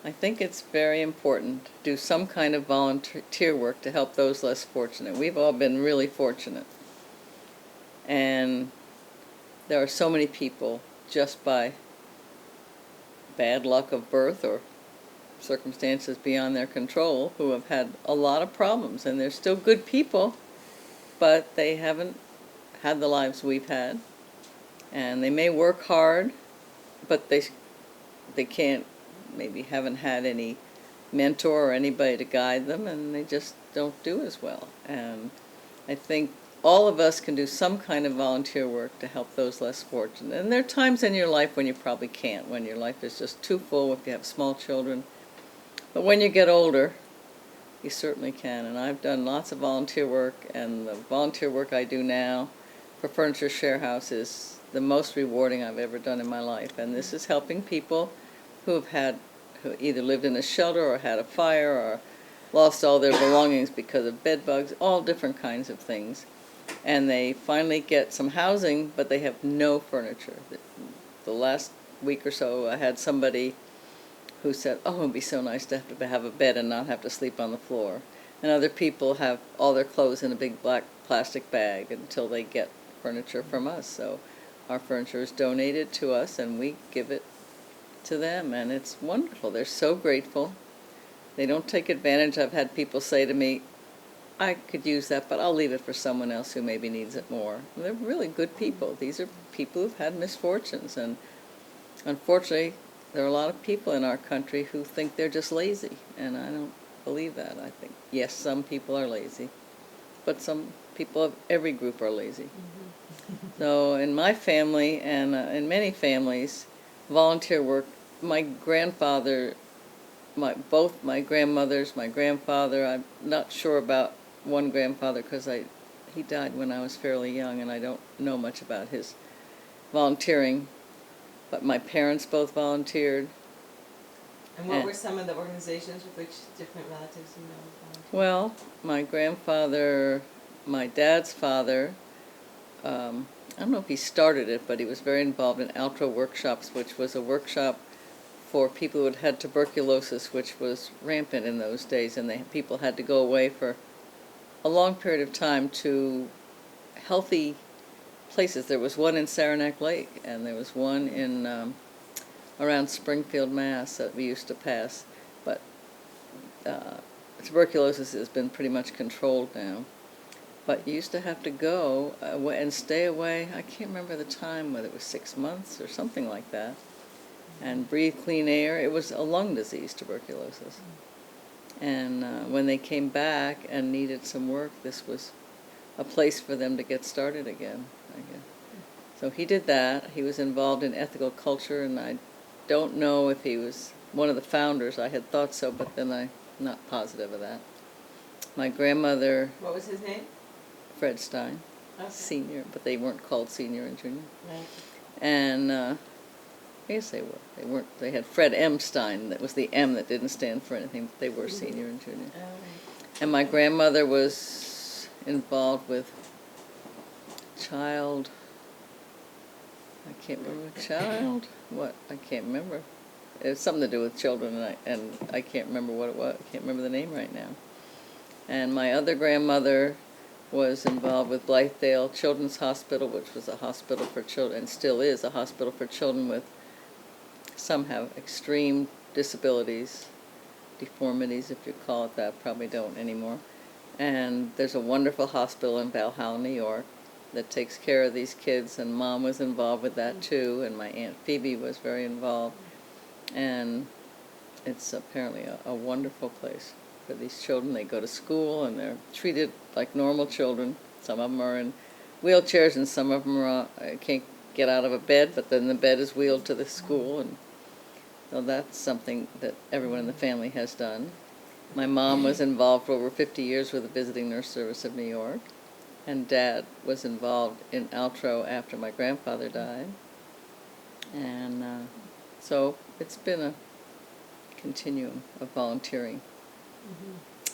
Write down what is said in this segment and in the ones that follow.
I think it's very important to do some kind of volunteer work to help those less fortunate. We've all been really fortunate. And there are so many people, just by bad luck of birth or circumstances beyond their control, who have had a lot of problems. And they're still good people, but they haven't had the lives we've had. And they may work hard, but they can't, maybe haven't had any mentor or anybody to guide them, and they just don't do as well. And I think all of us can do some kind of volunteer work to help those less fortunate. And there are times in your life when you probably can't, when your life is just too full, if you have small children. But when you get older, you certainly can. And I've done lots of volunteer work, and the volunteer work I do now for Furniture Share House is the most rewarding I've ever done in my life. And this is helping people who either lived in a shelter or had a fire or lost all their belongings because of bed bugs, all different kinds of things. And they finally get some housing, but they have no furniture. The last week or so, I had somebody who said, oh, it would be so nice to have a bed and not have to sleep on the floor. And other people have all their clothes in a big black plastic bag until they get furniture from us. So our furniture is donated to us, and we give it to them, and it's wonderful. They're so grateful. They don't take advantage. I've had people say to me, I could use that, but I'll leave it for someone else who maybe needs it more. And they're really good people. These are people who've had misfortunes, and unfortunately, there are a lot of people in our country who think they're just lazy, and I don't believe that. I think, yes, some people are lazy, but some people of every group are lazy. So in my family, and in many families, volunteer work, my grandfather, both my grandmothers, my grandfather, I'm not sure about one grandfather because he died when I was fairly young, and I don't know much about his volunteering, but my parents both volunteered. And what were some of the organizations with which different relatives you know volunteered? Well, my grandfather, my dad's father, I don't know if he started it, but he was very involved in Altro workshops, which was a workshop for people who had had tuberculosis, which was rampant in those days, and people had to go away for a long period of time to healthy places. There was one in Saranac Lake, and there was one in around Springfield, Mass. that we used to pass, but tuberculosis has been pretty much controlled now. But you used to have to go and stay away, I can't remember the time, whether it was 6 months or something like that, and breathe clean air. It was a lung disease, tuberculosis. And when they came back and needed some work, this was a place for them to get started again, I guess. So he did that. He was involved in ethical culture, and I don't know if he was one of the founders. I had thought so, but then I'm not positive of that. My grandmother... What was his name? Fred Stein, Okay. Senior, but they weren't called Senior and Junior. Right. And yes, they were. They weren't. They had Fred M. Stein. That was the M that didn't stand for anything. But they were Senior and Junior. Oh, right. And my grandmother was involved with child. I can't remember child. What? I can't remember. It was something to do with children, and I can't remember what it was. I can't remember the name right now. And my other grandmother was involved with Blythedale Children's Hospital, which was a hospital for children, and still is a hospital for children with, some have extreme disabilities, deformities, if you call it that, probably don't anymore. And there's a wonderful hospital in Valhalla, New York, that takes care of these kids, and Mom was involved with that too, and my Aunt Phoebe was very involved. And it's apparently a wonderful place for these children. They go to school, and they're treated like normal children. Some of them are in wheelchairs, and some of them can't get out of a bed, but then the bed is wheeled to the school, and so that's something that everyone in the family has done. My mom was involved for over 50 years with the Visiting Nurse Service of New York, and Dad was involved in Altro after my grandfather died. And so it's been a continuum of volunteering.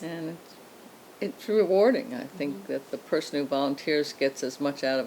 And it's rewarding. I think that the person who volunteers gets as much out of it